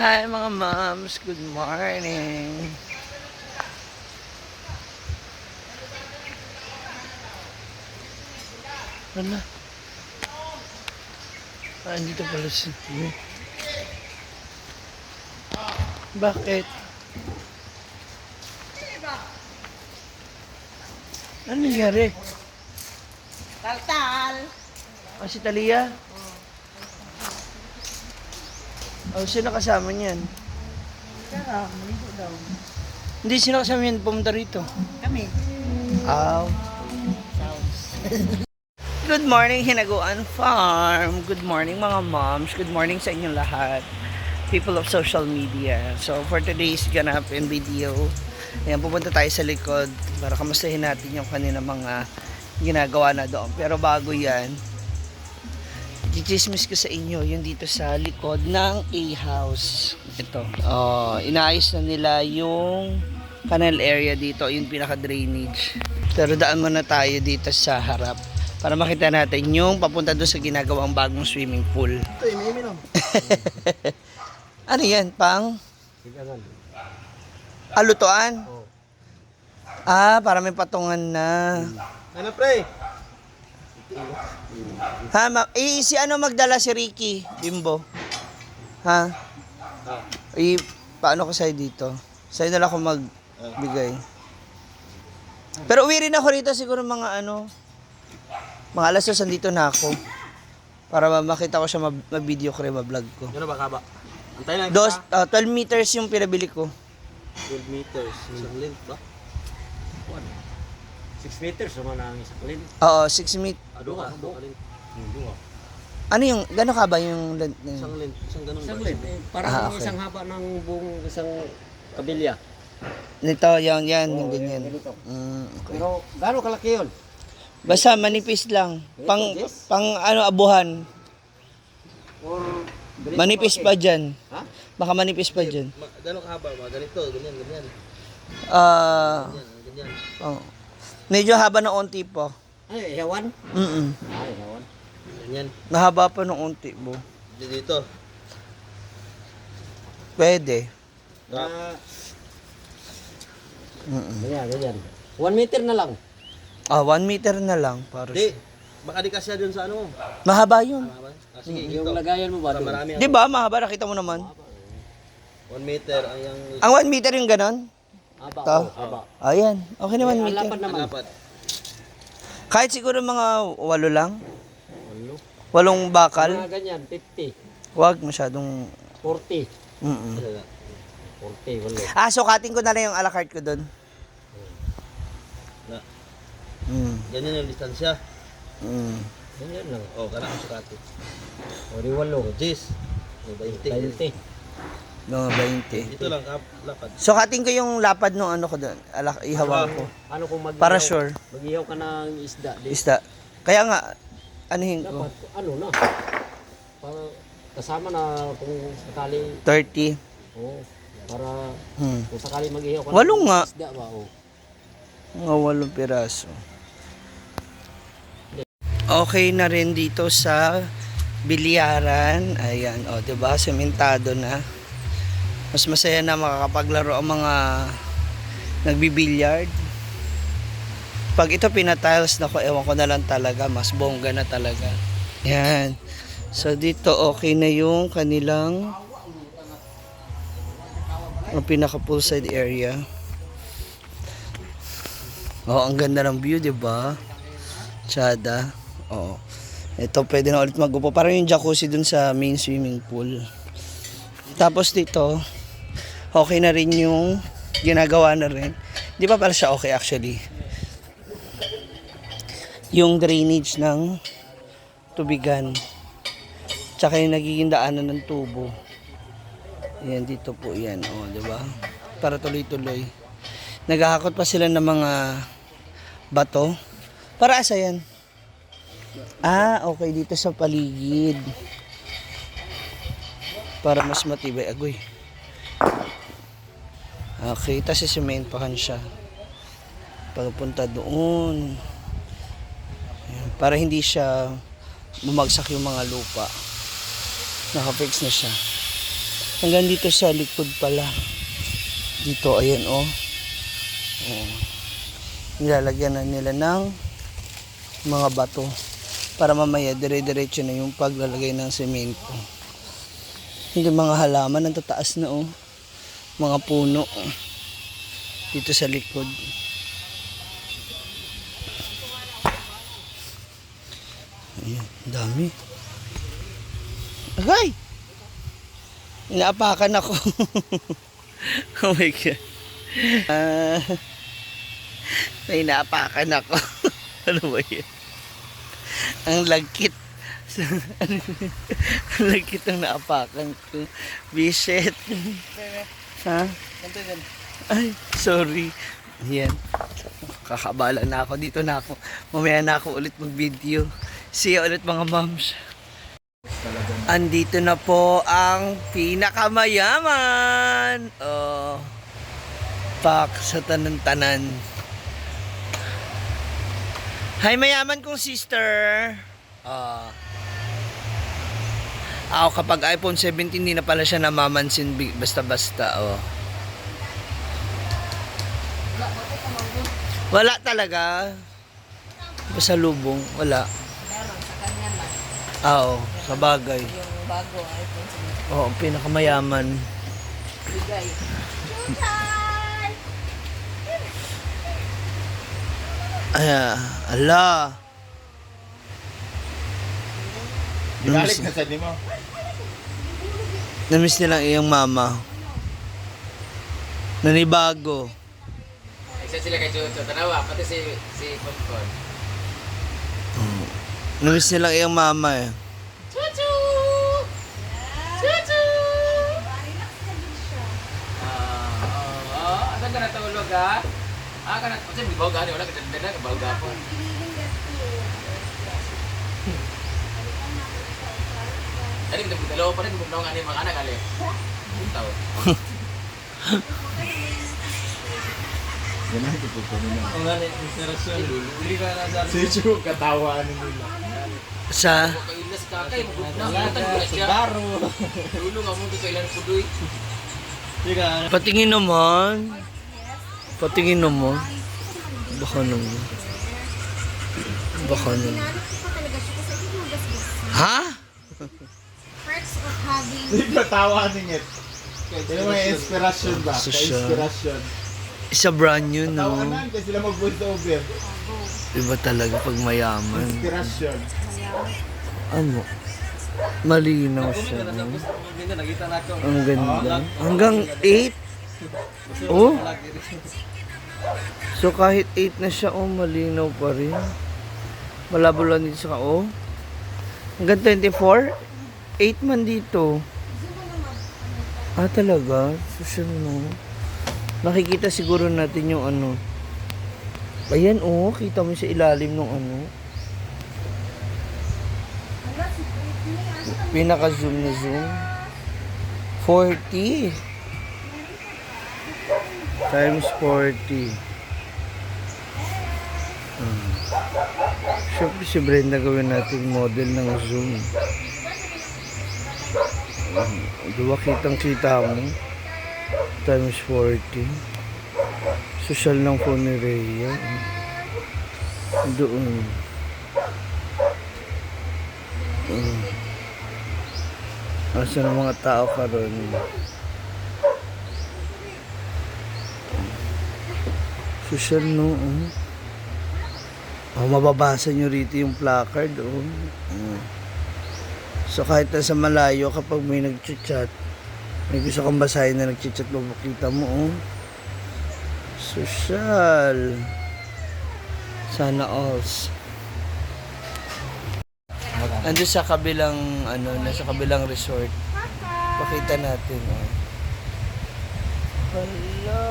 Hi mga moms, good morning. Ano? Dito pala si Tio. Bakit? Ano nangyari? Tal-tal. Si Talia? Sino kasama niyan? Kaya, maligo daw. Hindi, sino kasama niyan pumunta rito? Kami. Aw. Good morning, Hinaguan Farm. Good morning, mga moms. Good morning sa inyong lahat. People of social media. So, for today's ganap and video, ayan, pupunta tayo sa likod para kamustahin natin yung kanina mga ginagawa na doon. Pero bago yan, chichismis ko sa inyo, yung dito sa likod ng A-house. Ito. Inaayos na nila yung canal area dito, yung pinaka-drainage. Pero daan muna tayo dito sa harap para makita natin yung papunta doon sa ginagawang bagong swimming pool. Ito, iminom. Ano yan? Pang? Higangan. Lutuan? Oh. Para may patungan na. Ano, pre? Si ano magdala si Ricky, Bimbo? Ha? Paano ko sa'yo dito? Sa'yo na lang ako magbigay. Pero uwi rin ako rito siguro mga mga alas 2 nandito na ako. Para makita ko siya, ma-video ko rin, ma-vlog ko. Ano ba kaba? Antay lang kita. 12 meters yung pinabili ko. 12 meters. Isang length ba? 6 meters naman ang isang length. Oo, 6 meters. Duha length. Duha. Ano yung, gano'n ka ba yung length na yun? Isang length. Isang ganun Isang ba? length. Parang okay. isang haba ng buong isang kabilya. Nito, yan, yung ganyan. ganito. Okay. Pero gaano kalaki yun? Basta manipis lang. Pang abuhan. Or Manipis pa dyan. Ha? Baka manipis pa dyan. Gano'ng kahaba ba? Ganito, ganyan, ganyan. Ganyan. Medyo haba ng unti po. Ay, hewan? Ay, hewan. Ganyan. Mahaba pa ng unti po. Dito. Pwede. Na, ganyan. 1 meter na lang. 1 meter na lang. Para Di. Baka di kasya dun sa ano mo. mahaba yun. Sige, Yung ito. lagayan mo ba Para doon? marami Di ba? Mahaba. Nakita mo naman. 1 meter ang yung Ang 1 meter yung ganon. Haba. Ito? Oh, haba. Ayan. Okay na 1 Ang meter. lapad naman. dapat. Kahit siguro mga 8 lang. Ano? 8 bakal. Mga ganyan, 50, Huwag masyadong... 40. 40, walo. Sukatin ko na lang yung a la carte ko doon. Na. Mm. Ganyan yung distansya. Ganyan lang. Oh, kana ang sukati. O di walo. Jis. 20. 20. Mga 20. Dito lang lapad. Sukatin ko yung lapad ng ano ko doon. Ihawang ko. Ano kung mag Para sure. Mag-ihaw ka ng isda. Di, Isda. Kaya nga, anuhin ko. dapat, ano na. Para kasama na kung sakali, 30. oh, para Hmm. kung sakali mag-ihaw ka Walo ng nga. isda ba, oh. Mga 8 piraso. Okay na rin dito sa bilyaran. Ayan, diba? Sementado na. Mas masaya na makakapaglaro ang mga nagbibilyard. Pag ito pinatiles na ko, ewan ko na lang talaga. Mas bongga na talaga. Yan. So dito okay na yung kanilang pinaka poolside area. Ang ganda ng view, 'di ba? Tsada. Ito pwede na ulit magupo. Parang yung jacuzzi dun sa main swimming pool. Tapos dito, okay na rin yung ginagawa na rin. Di ba pala siya okay actually? Yung drainage ng tubigan. Tsaka yung nagiging daanan ng tubo. Ayan, dito po yan. Di ba? Para tuloy-tuloy. Naghahakot pa sila ng mga bato. Para asa yan? Okay. Dito sa paligid. Para mas matibay. Agoy. Okay. Tapos sisementohan siya. Pagpunta doon. Ayan, para hindi siya bumagsak yung mga lupa. Nakafix na siya. Hanggang dito sa likod pala. Dito, ayan oh. Oh. Nilalagyan na nila ng mga bato para mamaya dire-diretso na yung paglalagay ng semento. Yung mga halaman ang tataas na oh. Mga puno dito sa likod. Ayan, dami. Agay! Inaapakan ako. Oh my God. May inaapakan ako. Ano ba yan? Ang lagkit. Ang lagkit ang naapakan ko. Bisit. Ha? Ay, sorry. Yan. Kakabala na ako. Dito na ako. Mamaya na ako ulit mag-video. See you ulit mga moms. Andito na po ang pinakamayaman. Oh. Pak sa tanan-tanan. Hi, mayaman kong sister. Kapag iPhone 17, hindi na pala siya namamansin basta-basta. Oh. Wala talaga. Basta lubong. Wala. Meron sa kanya lang. Oo, sa bagay. Yung bago iPhone 17. Oo, pinakamayaman. Bigay. Ay, ala. Balik na sa di mo. Namiss nilang iyong mama. Nanibago. Isa sila kay Chucho, tanawa, pati si Popcorn. Namiss nilang iyong mama eh. Chuchu! Chuchu! Asan ka natulog ha? Kasi may bawga wala ka dyan na, bawga po. Dali, dalawa pa rin, bumulaw nga mga anak, ali. Buntaw. Yan ang tututunin na. Ang nga na, inspirasyon. Hindi ka na sa... Si Chu, katawaan nila. Sa Kailas kakay, magbutan ko na siya. Dulo nga mo sa ilan pudoy. patingin naman. Patingin naman. Baka naman. Baka naman. Ginamit ko pa talaga siya kasi hindi mo gasgas. Ha? Perks of having Hindi katawaan niya. Yan may inspirasyon ba? So siya. Ka-inspirasyon. Isa brand new, no? Tawanan kasi sila mag-voice over. Iba talaga pag mayaman. Inspirasyon. Ano? Malinaw siya. No? Nakita na ako. Ang ganda. Hanggang 8? Oh? So kahit 8 na siya, oh, malinaw pa rin. Malabo lang dito sa oh. Hanggang 24? 8 man dito. Ah, talaga? So siya, no? Nakikita siguro natin yung ano. Ayan, oh. Kita mo sa ilalim ng ano. Pinaka-zoom na zoom. 40. Times 40. Siyempre si Brenda gawin natin model ng zoom. Diba kitang-kita mo? Times 40. Social ng phone ni Rhea. Doon. Asa ng mga tao karon? Social, no? Oh, mababasa nyo rito yung placard, oh. So kahit nasa malayo, kapag may nag-chat, may gusto kang basahin na nag-chat, mabakita mo, oh. Social. Sana alls. Ando sa kabilang, nasa kabilang resort. Pakita natin, oh. Hala,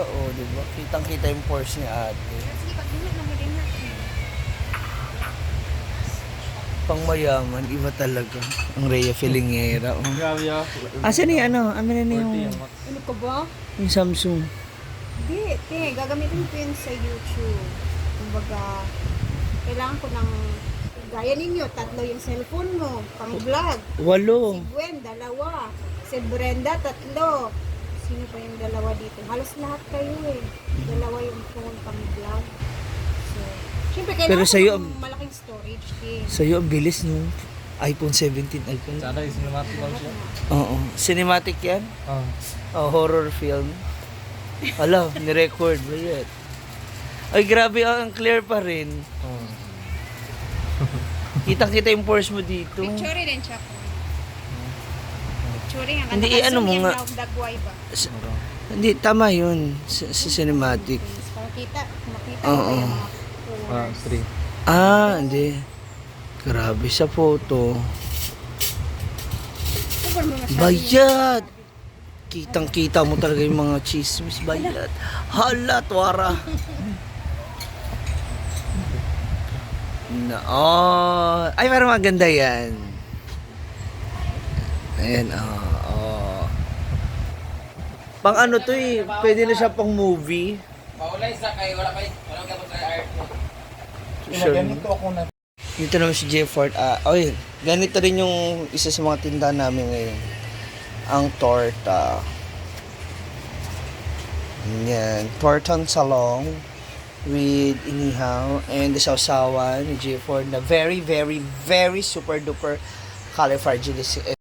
oh, diba? Kitang-kita yung pores ni ate. sige pag-dulo na mo din natin. Pang mayaman, iba talaga. Ang Rhea Filingera, oh. Asan yung amin na yung Ano ka ba? Samsung. Hindi, gagamitin ko yun sa YouTube. Kumbaga, kailangan ko ng gaya ninyo, 3 yung cellphone mo, pang vlog. 8. Si Gwen, 2. Si Brenda, 3. Sino pa yung dalawa dito? Halos lahat kayo eh. Dalawa yung pang vlog. So, syempre Pero kailangan sa'yo, ng malaking storage din. Sa'yo, ang bilis nung iPhone 17. iPhone. Sana yung cinematic lang siya. Oo. Cinematic yan? Ah. Oh, horror film. Ala, ni-record. Bayat. Ay, grabe. Ang clear pa rin. Kitang-kita yung pores mo dito. Picture din siya po. Picture nga. Hindi, ano mo nga. Dagway ba? Hindi, tama yun. Sa cinematic. Para makita Oo. mo yung mga pores. 3. Hindi. Grabe sa photo. Super mo masyado Bayat! Kitang-kita mo talaga yung mga chismis. Bayat. Hala, twara. Ay, parang maganda yan. Ayan, Pang ano to eh, pwede na siya pang movie. Maulay sa kay wala gabot sa art mo. Sure. Ganito ako na. Dito naman si Jefford. Ganito rin yung isa sa mga tindahan namin ngayon. Ang torta. Yan. Tortang salong with inihaw and the sausawan ni Jefford na very, very, very super duper califragilistic